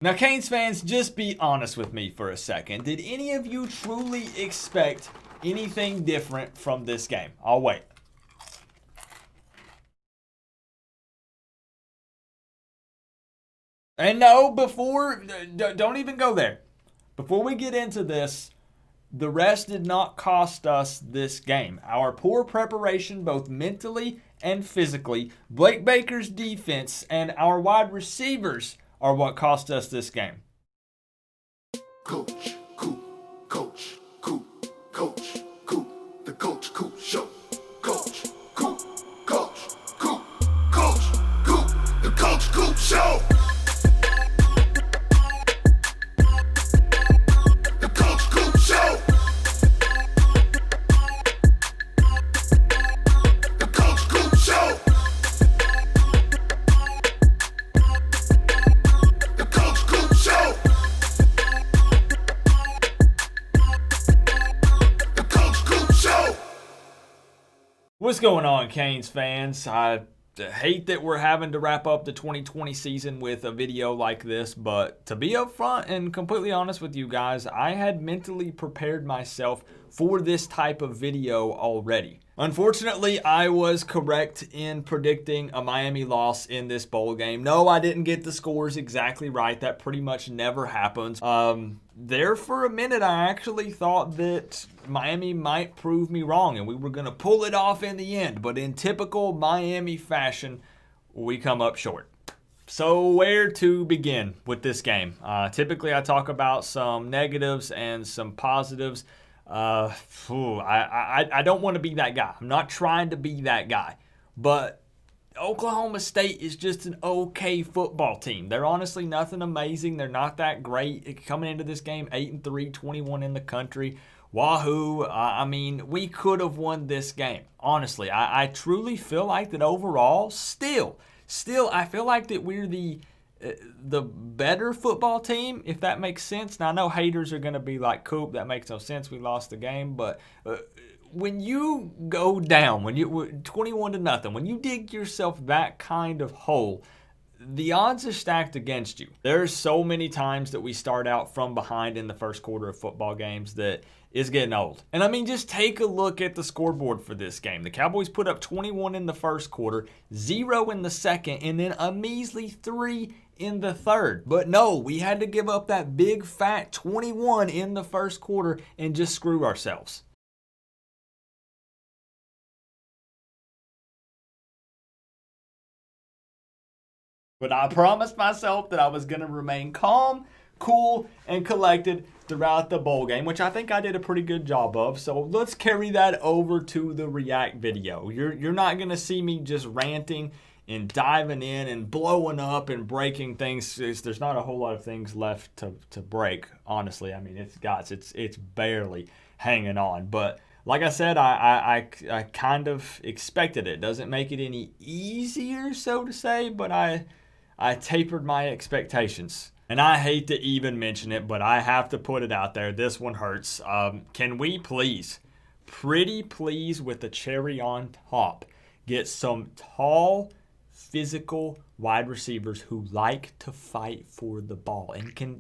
Now, Canes fans, just be honest with me for a second. Did any of you truly expect anything different from this game? I'll wait. And no, don't even go there. Before we get into this, the rest did not cost us this game. Our poor preparation, both mentally and physically, Blake Baker's defense, and our wide receivers are what cost us this game. Coach, Coop, Coach, Coop, Coach, Coop, the Coach Coop Show. Coach, Coop, Coach, Coop, Coach, Coop, the Coach Coop Show. The Coach Coop Show. The Coach Coop Show. The Coach Coop Show. The Coach Coop Show. What's going on, Canes fans? I hate that we're having to wrap up the 2020 season with a video like this, but to be upfront and completely honest with you guys, I had mentally prepared myself for this type of video already. Unfortunately, I was correct in predicting a Miami loss in this bowl game. No, I didn't get the scores exactly right. That pretty much never happens. There for a minute, I actually thought that Miami might prove me wrong and we were going to pull it off in the end. But in typical Miami fashion, we come up short. So where to begin with this game? Typically, I talk about some negatives and some positives. I don't want to be that guy. I'm not trying to be that guy. But Oklahoma State is just an okay football team. They're honestly nothing amazing. They're not that great. Coming into this game, 8-3, 21 in the country. Wahoo. I mean, we could have won this game. Honestly, I truly feel like that overall, still, I feel like that we're the better football team, if that makes sense. Now, I know haters are going to be like, Coop, that makes no sense. We lost the game. But when you go down, when you 21-0, when you dig yourself that kind of hole, the odds are stacked against you. There's so many times that we start out from behind in the first quarter of football games that is getting old. And I mean, just take a look at the scoreboard for this game. The Cowboys put up 21 in the first quarter, 0 in the second, and then a measly 3 in the third. But no, we had to give up that big fat 21 in the first quarter and just screw ourselves. But I promised myself that I was going to remain calm, cool, and collected throughout the bowl game, which I think I did a pretty good job of. So let's carry that over to the React video. You're not going to see me just ranting and diving in and blowing up and breaking things. There's not a whole lot of things left to break, honestly. I mean, it's barely hanging on. But like I said, I kind of expected it. Doesn't make it any easier, so to say, but I tapered my expectations. And I hate to even mention it, but I have to put it out there. This one hurts. Can we please, pretty please with the cherry on top, get some tall, physical wide receivers who like to fight for the ball and can,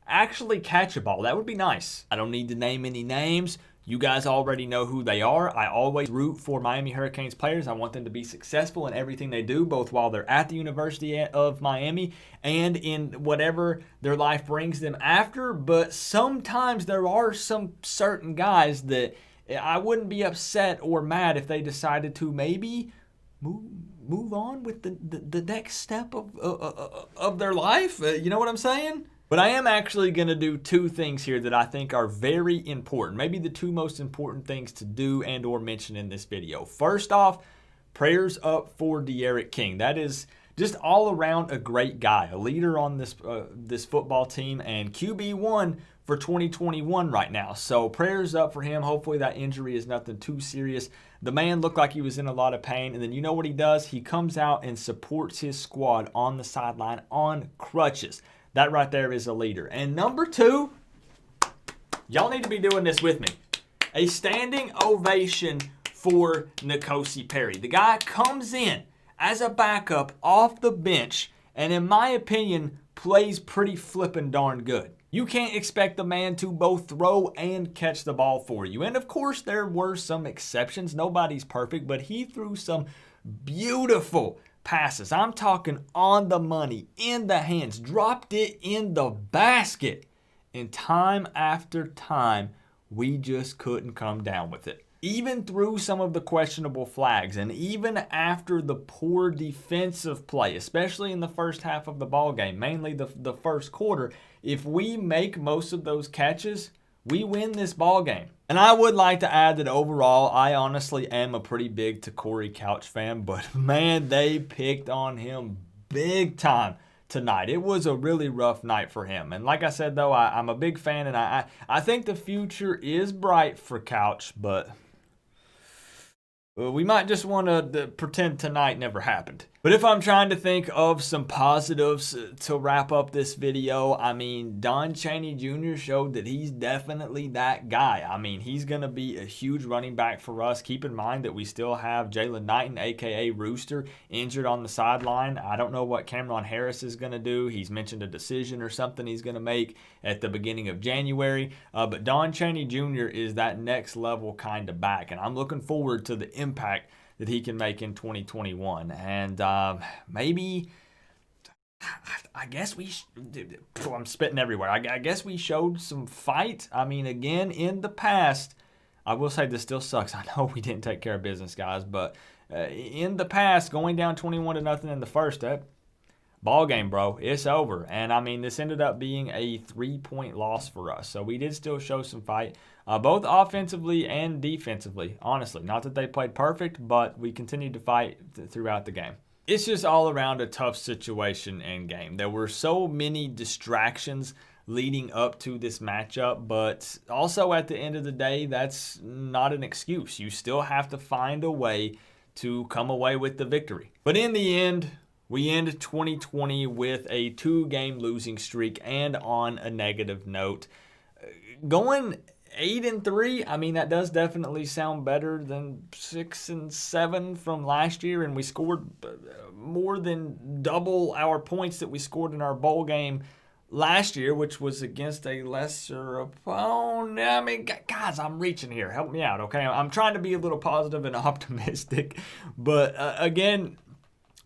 actually catch a ball? That would be nice. I don't need to name any names. You guys already know who they are. I always root for Miami Hurricanes players. I want them to be successful in everything they do, both while they're at the University of Miami and in whatever their life brings them after. But sometimes there are some certain guys that I wouldn't be upset or mad if they decided to maybe move on with the next step of their life. You know what I'm saying? But I am actually going to do two things here that I think are very important. Maybe the two most important things to do and or mention in this video. First off, prayers up for De'Aaron King. That is just all around a great guy, a leader on this football team, and QB1 for 2021 right now. So prayers up for him. Hopefully that injury is nothing too serious. The man looked like he was in a lot of pain, and then you know what he does? He comes out and supports his squad on the sideline on crutches. That right there is a leader. And number two, y'all need to be doing this with me. A standing ovation for N'Kosi Perry. The guy comes in as a backup off the bench and, in my opinion, plays pretty flippin' darn good. You can't expect the man to both throw and catch the ball for you. And of course, there were some exceptions. Nobody's perfect, but he threw some beautiful passes. I'm talking on the money, in the hands, dropped it in the basket. And time after time, we just couldn't come down with it. Even through some of the questionable flags and even after the poor defensive play, especially in the first half of the ball game, mainly the first quarter, if we make most of those catches, we win this ball game. And I would like to add that overall, I honestly am a pretty big Corey Couch fan, but man, they picked on him big time tonight. It was a really rough night for him. And like I said, though, I'm a big fan, and I think the future is bright for Couch, but we might just want to pretend tonight never happened. But if I'm trying to think of some positives to wrap up this video, I mean, Don Chaney Jr. showed that he's definitely that guy. I mean, he's going to be a huge running back for us. Keep in mind that we still have Jalen Knighton, a.k.a. Rooster, injured on the sideline. I don't know what Cameron Harris is going to do. He's mentioned a decision or something he's going to make at the beginning of January. But Don Chaney Jr. is that next level kind of back, and I'm looking forward to the impact that he can make in 2021. And maybe, I guess I'm spitting everywhere. I guess we showed some fight. I mean, again, in the past, I will say this still sucks. I know we didn't take care of business, guys, but in the past, going down 21-0 in the first, ball game, bro, it's over. And I mean, this ended up being a 3-point loss for us. So we did still show some fight, both offensively and defensively, honestly. Not that they played perfect, but we continued to fight throughout the game. It's just all around a tough situation and game. There were so many distractions leading up to this matchup, but also at the end of the day, that's not an excuse. You still have to find a way to come away with the victory. But in the end, we end 2020 with a 2-game losing streak and on a negative note. Going 8-3, I mean, that does definitely sound better than 6-7 from last year, and we scored more than double our points that we scored in our bowl game last year, which was against a lesser opponent. I mean, guys, I'm reaching here. Help me out, okay? I'm trying to be a little positive and optimistic, but again,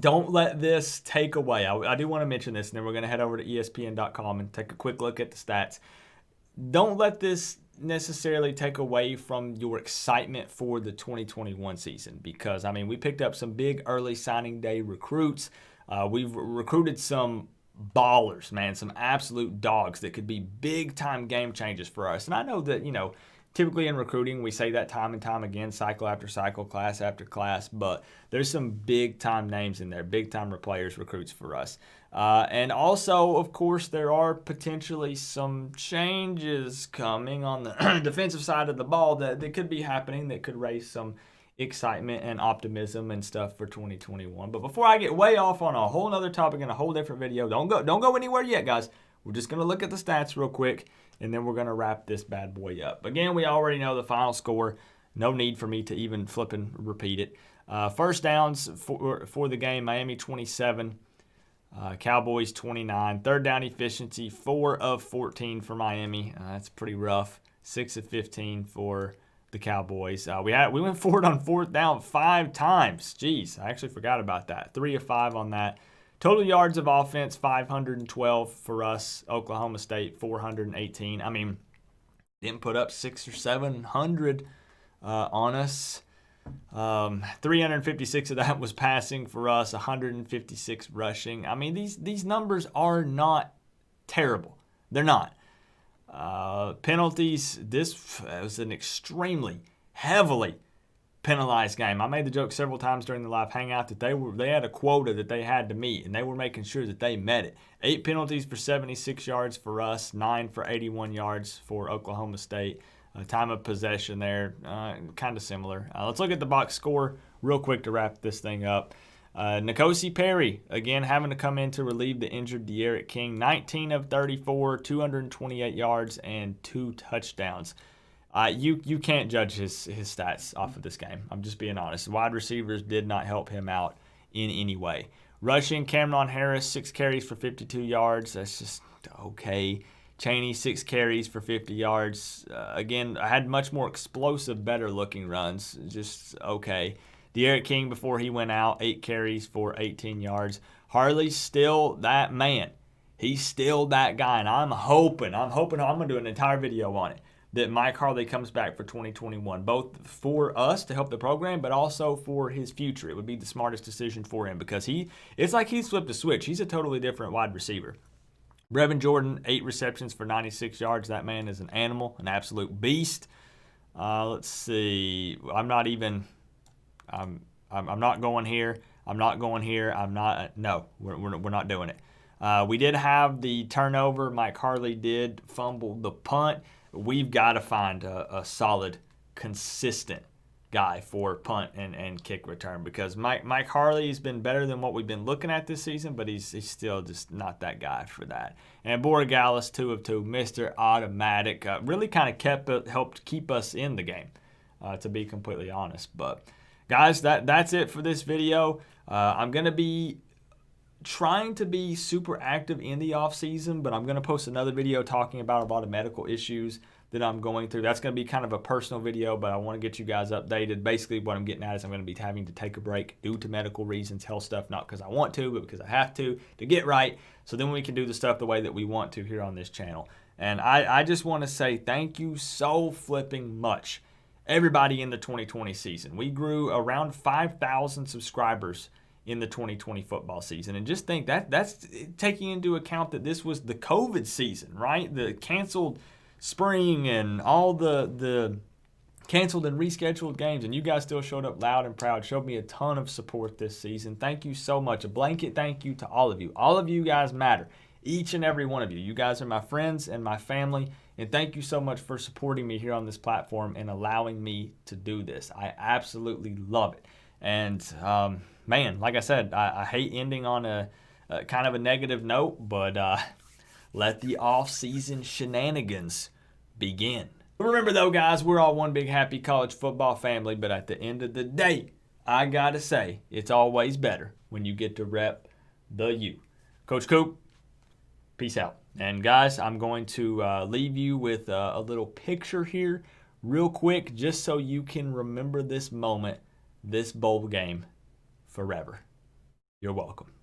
don't let this take away. I do want to mention this, and then we're going to head over to ESPN.com and take a quick look at the stats. Don't let this necessarily take away from your excitement for the 2021 season because, I mean, we picked up some big early signing day recruits. We've recruited some ballers, man, some absolute dogs that could be big-time game changers for us. And I know that, typically in recruiting, we say that time and time again, cycle after cycle, class after class, but there's some big-time names in there, big-time players, recruits for us. And also, of course, there are potentially some changes coming on the defensive side of the ball that could be happening that could raise some excitement and optimism and stuff for 2021. But before I get way off on a whole other topic in a whole different video, don't go anywhere yet, guys. We're just going to look at the stats real quick, and then we're going to wrap this bad boy up. Again, we already know the final score. No need for me to even flip and repeat it. First downs for the game, Miami 27, Cowboys 29. Third down efficiency, 4 of 14 for Miami. That's pretty rough. 6 of 15 for the Cowboys. We went forward on fourth down 5 times. Jeez, I actually forgot about that. 3 of 5 on that. Total yards of offense, 512 for us. Oklahoma State, 418. I mean, didn't put up 600 or 700 on us. 356 of that was passing for us, 156 rushing. I mean, these numbers are not terrible. They're not. Penalties, this was an extremely heavily penalized game. I made the joke several times during the live hangout that they had a quota that they had to meet, and they were making sure that they met it. 8 penalties for 76 yards for us, 9 for 81 yards for Oklahoma State. Time of possession there, kind of similar. Let's look at the box score real quick to wrap this thing up. N'Kosi Perry, again, having to come in to relieve the injured De'Aaron King. 19 of 34, 228 yards, and 2 touchdowns. You can't judge his stats off of this game. I'm just being honest. Wide receivers did not help him out in any way. Rushing, Cameron Harris, 6 carries for 52 yards. That's just okay. Chaney, 6 carries for 50 yards. Again, I had much more explosive, better-looking runs. Just okay. De'Aaron King, before he went out, 8 carries for 18 yards. Harley's still that man. He's still that guy, and I'm hoping I'm going to do an entire video on it, that Mike Harley comes back for 2021, both for us to help the program, but also for his future. It would be the smartest decision for him because it's like he's flipped a switch. He's a totally different wide receiver. Brevin Jordan, 8 receptions for 96 yards. That man is an animal, an absolute beast. Let's see. I'm not going here. No, we're not doing it. We did have the turnover. Mike Harley did fumble the punt. We've got to find a solid, consistent guy for punt and kick return because Mike Harley has been better than what we've been looking at this season, but he's still just not that guy for that. And Borregales, 2 of 2, Mr. Automatic, really kind of helped keep us in the game, to be completely honest. But guys, that's it for this video. I'm going to be trying to be super active in the off season, but I'm going to post another video talking about a lot of medical issues that I'm going through. That's going to be kind of a personal video, but I want to get you guys updated. Basically, what I'm getting at is I'm going to be having to take a break due to medical reasons, health stuff, not because I want to, but because I have to get right, so then we can do the stuff the way that we want to here on this channel. And I just want to say thank you so flipping much, everybody in the 2020 season. We grew around 5,000 subscribers in the 2020 football season. And just think that's taking into account that this was the COVID season, right? The canceled spring and all the canceled and rescheduled games. And you guys still showed up loud and proud, showed me a ton of support this season. Thank you so much. A blanket thank you to all of you. All of you guys matter. Each and every one of you. You guys are my friends and my family. And thank you so much for supporting me here on this platform and allowing me to do this. I absolutely love it. And man, like I said, I hate ending on a kind of a negative note, but let the off-season shenanigans begin. Remember though, guys, we're all one big happy college football family, but at the end of the day, I gotta say, it's always better when you get to rep the U. Coach Coop, peace out. And guys, I'm going to leave you with a little picture here real quick, just so you can remember this moment, this bowl game, forever. You're welcome.